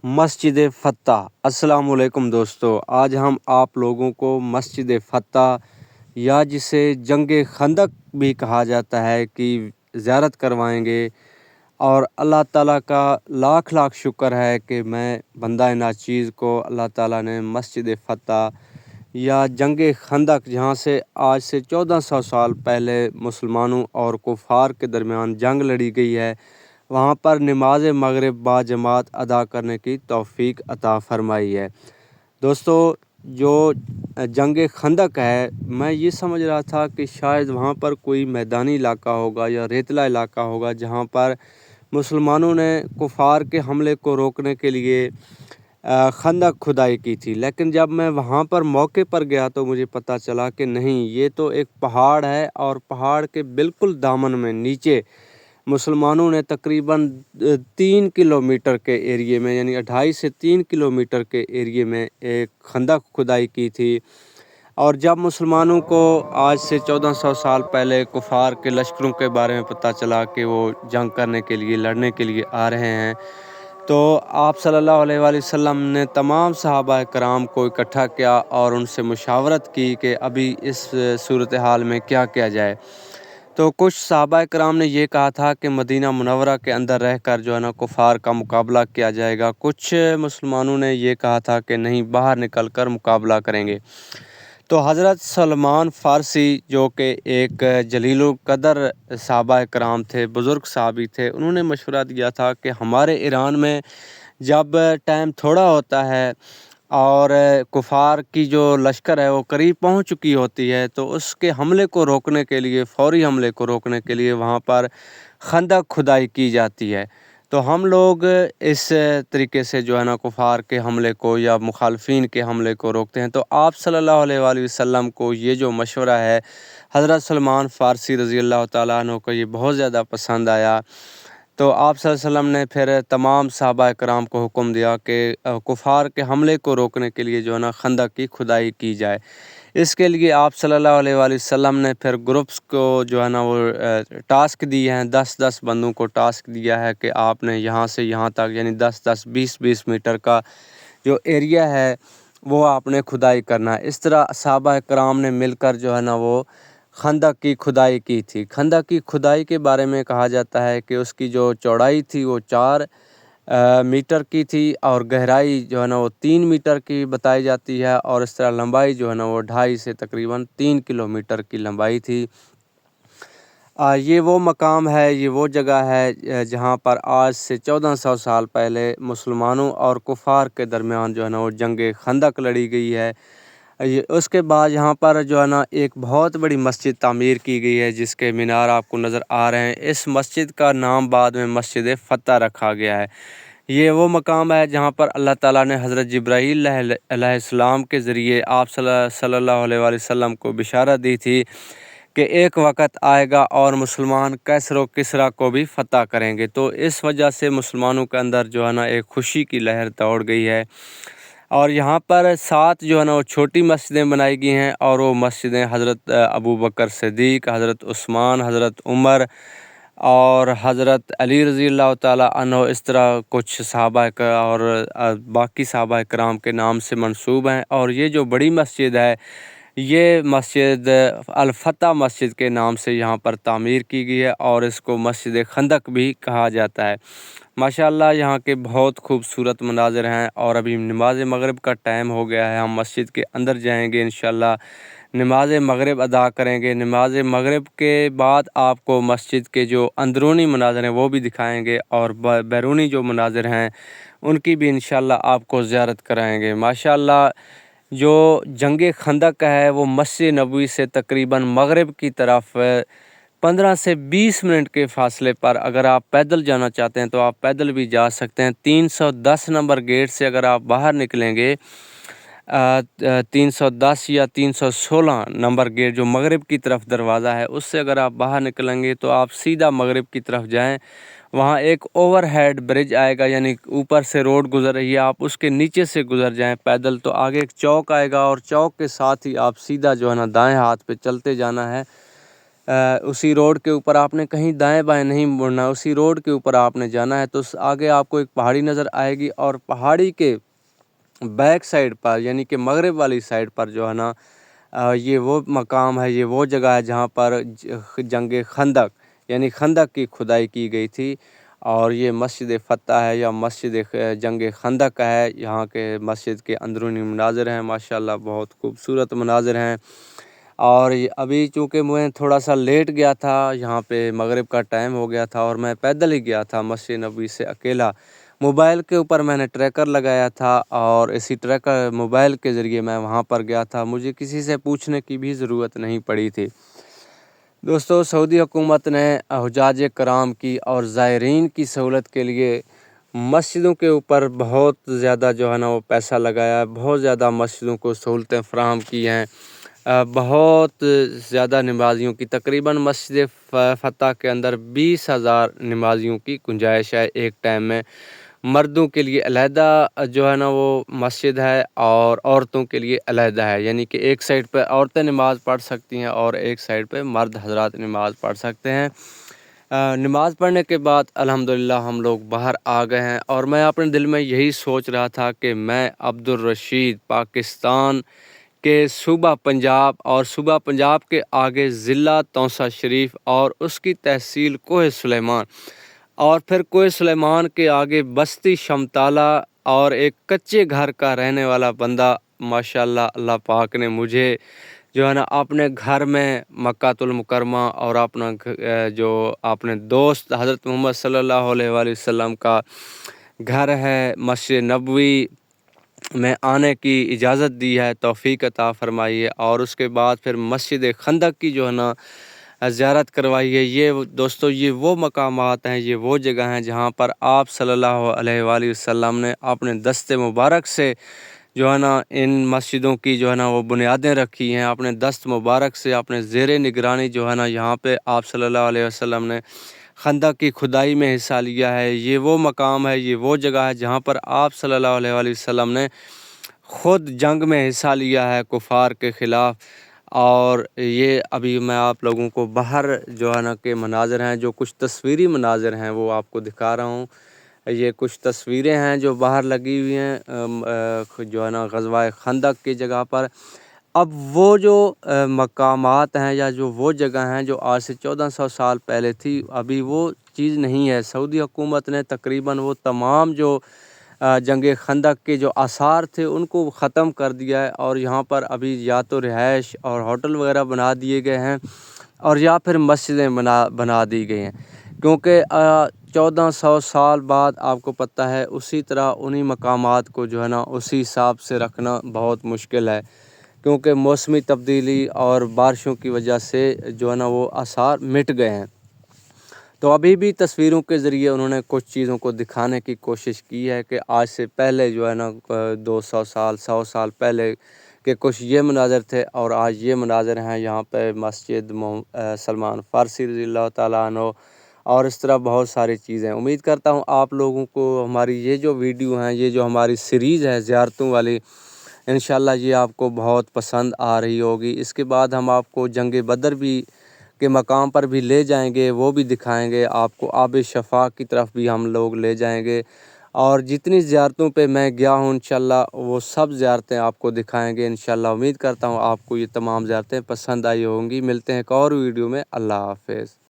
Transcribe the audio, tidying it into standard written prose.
مسجد فتح۔ السلام علیکم دوستو، آج ہم آپ لوگوں کو مسجد فتح یا جسے جنگ خندق بھی کہا جاتا ہے کی زیارت کروائیں گے، اور اللہ تعالیٰ کا لاکھ لاکھ شکر ہے کہ میں بندہ ناچیز کو اللہ تعالیٰ نے مسجد فتح یا جنگ خندق، جہاں سے آج سے 1400 سال پہلے مسلمانوں اور کفار کے درمیان جنگ لڑی گئی ہے، وہاں پر نماز مغرب با جماعت ادا کرنے کی توفیق عطا فرمائی ہے۔ دوستو، جو جنگ خندق ہے، میں یہ سمجھ رہا تھا کہ شاید وہاں پر کوئی میدانی علاقہ ہوگا یا ریتلا علاقہ ہوگا، جہاں پر مسلمانوں نے کفار کے حملے کو روکنے کے لیے خندق کھدائی کی تھی، لیکن جب میں وہاں پر موقع پر گیا تو مجھے پتہ چلا کہ نہیں، یہ تو ایک پہاڑ ہے، اور پہاڑ کے بالکل دامن میں نیچے مسلمانوں نے تقریباً 3 کلومیٹر کے ایریے میں، یعنی 2.5 سے 3 کلومیٹر کے ایریے میں ایک خندق کھدائی کی تھی۔ اور جب مسلمانوں کو آج سے 1400 سال پہلے کفار کے لشکروں کے بارے میں پتہ چلا کہ وہ جنگ کرنے کے لیے، لڑنے کے لیے آ رہے ہیں، تو آپ صلی اللہ علیہ وآلہ وسلم نے تمام صحابہ کرام کو اکٹھا کیا اور ان سے مشاورت کی کہ ابھی اس صورتحال میں کیا کیا جائے۔ تو کچھ صحابہ کرام نے یہ کہا تھا کہ مدینہ منورہ کے اندر رہ کر جو ہے نا کفار کا مقابلہ کیا جائے گا، کچھ مسلمانوں نے یہ کہا تھا کہ نہیں، باہر نکل کر مقابلہ کریں گے۔ تو حضرت سلمان فارسی، جو کہ ایک جلیل القدر صحابہ کرام تھے، بزرگ صحابی تھے، انہوں نے مشورہ دیا تھا کہ ہمارے ایران میں جب ٹائم تھوڑا ہوتا ہے اور کفار کی جو لشکر ہے وہ قریب پہنچ چکی ہوتی ہے، تو اس کے حملے کو روکنے کے لیے، فوری حملے کو روکنے کے لیے وہاں پر خندق کھدائی کی جاتی ہے۔ تو ہم لوگ اس طریقے سے جو ہے نا کفار کے حملے کو یا مخالفین کے حملے کو روکتے ہیں۔ تو آپ صلی اللہ علیہ وآلہ وسلم کو یہ جو مشورہ ہے حضرت سلمان فارسی رضی اللہ تعالیٰ عنہ کو یہ بہت زیادہ پسند آیا۔ تو آپ صلی اللہ علیہ وسلم نے پھر تمام صحابہ کرام کو حکم دیا کہ کفار کے حملے کو روکنے کے لیے جو ہے نا خندق کی کھدائی کی جائے۔ اس کے لیے آپ صلی اللہ علیہ وآلہ وسلم نے پھر گروپس کو جو ہے نا وہ ٹاسک دی ہیں، 10 بندوں کو ٹاسک دیا ہے کہ آپ نے یہاں سے یہاں تک، یعنی 20 میٹر کا جو ایریا ہے وہ آپ نے کھدائی کرنا ہے۔ اس طرح صحابہ کرام نے مل کر جو ہے نا وہ خندق کی کھدائی کی تھی۔ خندق کی کھدائی کے بارے میں کہا جاتا ہے کہ اس کی جو چوڑائی تھی وہ 4 میٹر کی تھی، اور گہرائی جو ہے نا وہ 3 میٹر کی بتائی جاتی ہے، اور اس طرح لمبائی جو ہے نا وہ 2.5 سے تقریباً 3 کلومیٹر کی لمبائی تھی۔ یہ وہ مقام ہے، یہ وہ جگہ ہے جہاں پر آج سے 1400 سال پہلے مسلمانوں اور کفار کے درمیان جو ہے نا وہ جنگ خندق لڑی گئی ہے۔ اس کے بعد یہاں پر جو ہے نا ایک بہت بڑی مسجد تعمیر کی گئی ہے، جس کے مینار آپ کو نظر آ رہے ہیں۔ اس مسجد کا نام بعد میں مسجد فتح رکھا گیا ہے۔ یہ وہ مقام ہے جہاں پر اللہ تعالیٰ نے حضرت جبرائیل علیہ السلام کے ذریعے آپ صلی اللہ علیہ وآلہ وسلم کو بشارت دی تھی کہ ایک وقت آئے گا اور مسلمان کیسر و کسریٰ کو بھی فتح کریں گے۔ تو اس وجہ سے مسلمانوں کے اندر جو ہے نا ایک خوشی کی لہر دوڑ گئی ہے، اور یہاں پر 7 جو ہے نا وہ چھوٹی مسجدیں بنائی گئی ہیں، اور وہ مسجدیں حضرت ابوبکر صدیق، حضرت عثمان، حضرت عمر اور حضرت علی رضی اللہ تعالیٰ عنہ، اس طرح کچھ صحابہ کا اور باقی صحابہ کرام کے نام سے منسوب ہیں۔ اور یہ جو بڑی مسجد ہے، یہ مسجد الفتح مسجد کے نام سے یہاں پر تعمیر کی گئی ہے، اور اس کو مسجد خندق بھی کہا جاتا ہے۔ ماشاءاللہ یہاں کے بہت خوبصورت مناظر ہیں، اور ابھی نماز مغرب کا ٹائم ہو گیا ہے، ہم مسجد کے اندر جائیں گے انشاءاللہ، نماز مغرب ادا کریں گے۔ نماز مغرب کے بعد آپ کو مسجد کے جو اندرونی مناظر ہیں وہ بھی دکھائیں گے، اور بیرونی جو مناظر ہیں ان کی بھی انشاءاللہ آپ کو زیارت کرائیں گے۔ ماشاءاللہ جو جنگ خندق ہے وہ مسجد نبوی سے تقریباً مغرب کی طرف 15 سے 20 منٹ کے فاصلے پر، اگر آپ پیدل جانا چاہتے ہیں تو آپ پیدل بھی جا سکتے ہیں۔ 310 نمبر گیٹ سے اگر آپ باہر نکلیں گے، 310 یا 316 نمبر گیٹ جو مغرب کی طرف دروازہ ہے، اس سے اگر آپ باہر نکلیں گے تو آپ سیدھا مغرب کی طرف جائیں، وہاں ایک اوور ہیڈ برج آئے گا، یعنی اوپر سے روڈ گزر رہی ہے، آپ اس کے نیچے سے گزر جائیں پیدل، تو آگے ایک چوک آئے گا، اور چوک کے ساتھ ہی آپ سیدھا جو ہے نا دائیں ہاتھ پہ چلتے جانا ہے، اسی روڈ کے اوپر آپ نے کہیں دائیں بائیں نہیں مڑنا، اسی روڈ کے اوپر آپ نے جانا ہے تو آگے آپ کو ایک پہاڑی نظر آئے گی، اور پہاڑی کے بیک سائڈ پر یعنی کہ مغرب والی سائڈ پر جو ہے نا یہ وہ مقام ہے، یہ وہ جگہ ہے جہاں پر جنگ خندق یعنی خندق کی کھدائی کی گئی تھی، اور یہ مسجد فتح ہے یا مسجد جنگ خندق ہے۔ یہاں کے مسجد کے اندرونی مناظر ہیں، ماشاءاللہ بہت خوبصورت مناظر ہیں۔ اور ابھی چونکہ میں تھوڑا سا لیٹ گیا تھا، یہاں پہ مغرب کا ٹائم ہو گیا تھا، اور میں پیدل ہی گیا تھا مسجد نبوی سے اکیلا۔ موبائل کے اوپر میں نے ٹریکر لگایا تھا، اور اسی ٹریکر موبائل کے ذریعے میں وہاں پر گیا تھا، مجھے کسی سے پوچھنے کی بھی ضرورت نہیں پڑی تھی۔ دوستو، سعودی حکومت نے حجاج کرام کی اور زائرین کی سہولت کے لیے مسجدوں کے اوپر بہت زیادہ جو ہے نا وہ پیسہ لگایا ہے، بہت زیادہ مسجدوں کو سہولتیں فراہم کی ہیں، بہت زیادہ نمازیوں کی تقریباً مسجد فتح کے اندر 20,000 نمازیوں کی گنجائش ہے ایک ٹائم میں۔ مردوں کے لیے علیحدہ جو ہے نا وہ مسجد ہے، اور عورتوں کے لیے علیحدہ ہے، یعنی کہ ایک سائڈ پہ عورتیں نماز پڑھ سکتی ہیں اور ایک سائڈ پہ مرد حضرات نماز پڑھ سکتے ہیں۔ نماز پڑھنے کے بعد الحمدللہ ہم لوگ باہر آ گئے ہیں، اور میں اپنے دل میں یہی سوچ رہا تھا کہ میں عبدالرشید پاکستان کے صوبہ پنجاب اور صوبہ پنجاب کے آگے ضلع توسہ شریف اور اس کی تحصیل کوہ سلیمان، اور پھر کوہ سلیمان کے آگے بستی شمتالہ، اور ایک کچے گھر کا رہنے والا بندہ، ماشاءاللہ اللہ پاک نے مجھے جو ہے نا اپنے گھر میں مکہ المکرمہ اور اپنا جو اپنے دوست حضرت محمد صلی اللہ علیہ وآلہ وسلم کا گھر ہے مسجد نبوی میں آنے کی اجازت دی ہے، توفیق عطا فرمائی ہے، اور اس کے بعد پھر مسجد خندق کی جو ہے نا زیارت کروائی ہے۔ یہ دوستو، یہ وہ مقامات ہیں، یہ وہ جگہ ہیں جہاں پر آپ صلی اللہ علیہ وآلہ وسلم نے اپنے دست مبارک سے جو ہے نا ان مسجدوں کی جو ہے نا وہ بنیادیں رکھی ہیں، اپنے دست مبارک سے اپنے زیر نگرانی جو ہے نا یہاں پہ آپ صلی اللہ علیہ وسلم نے خندق کی کھدائی میں حصہ لیا ہے۔ یہ وہ مقام ہے، یہ وہ جگہ ہے جہاں پر آپ صلی اللہ علیہ وآلہ وسلم نے خود جنگ میں حصہ لیا ہے کفار کے خلاف۔ اور یہ ابھی میں آپ لوگوں کو باہر جو ہے نا کے مناظر ہیں، جو کچھ تصویری مناظر ہیں وہ آپ کو دکھا رہا ہوں۔ یہ کچھ تصویریں ہیں جو باہر لگی ہوئی ہیں جو ہے نا غزوہ خندق کی جگہ پر۔ اب وہ جو مقامات ہیں یا جو وہ جگہ ہیں جو آج سے 1400 سال پہلے تھی، ابھی وہ چیز نہیں ہے۔ سعودی حکومت نے تقریباً وہ تمام جو جنگ خندق کے جو آثار تھے ان کو ختم کر دیا ہے، اور یہاں پر ابھی یا تو رہائش اور ہوٹل وغیرہ بنا دیے گئے ہیں، اور یا پھر مسجدیں بنا دی گئی ہیں، کیونکہ 1400 سال بعد آپ کو پتہ ہے اسی طرح انہی مقامات کو جو ہے نا اسی حساب سے رکھنا بہت مشکل ہے، کیونکہ موسمی تبدیلی اور بارشوں کی وجہ سے جو ہے نا وہ آثار مٹ گئے ہیں۔ تو ابھی بھی تصویروں کے ذریعے انہوں نے کچھ چیزوں کو دکھانے کی کوشش کی ہے کہ آج سے پہلے جو ہے نا 200 سال 100 سال پہلے کہ کچھ یہ مناظر تھے، اور آج یہ مناظر ہیں۔ یہاں پہ مسجد سلمان فارسی رضی اللہ تعالیٰ عنہ، اور اس طرح بہت ساری چیزیں۔ امید کرتا ہوں آپ لوگوں کو ہماری یہ جو ویڈیو ہیں، یہ جو ہماری سیریز ہے زیارتوں والی، انشاءاللہ یہ آپ کو بہت پسند آ رہی ہوگی۔ اس کے بعد ہم آپ کو جنگ بدر بھی کے مقام پر بھی لے جائیں گے، وہ بھی دکھائیں گے آپ کو، آب شفا کی طرف بھی ہم لوگ لے جائیں گے، اور جتنی زیارتوں پہ میں گیا ہوں انشاءاللہ وہ سب زیارتیں آپ کو دکھائیں گے انشاءاللہ۔ امید کرتا ہوں آپ کو یہ تمام زیارتیں پسند آئی ہوں گی۔ ملتے ہیں ایک اور ویڈیو میں، اللہ حافظ۔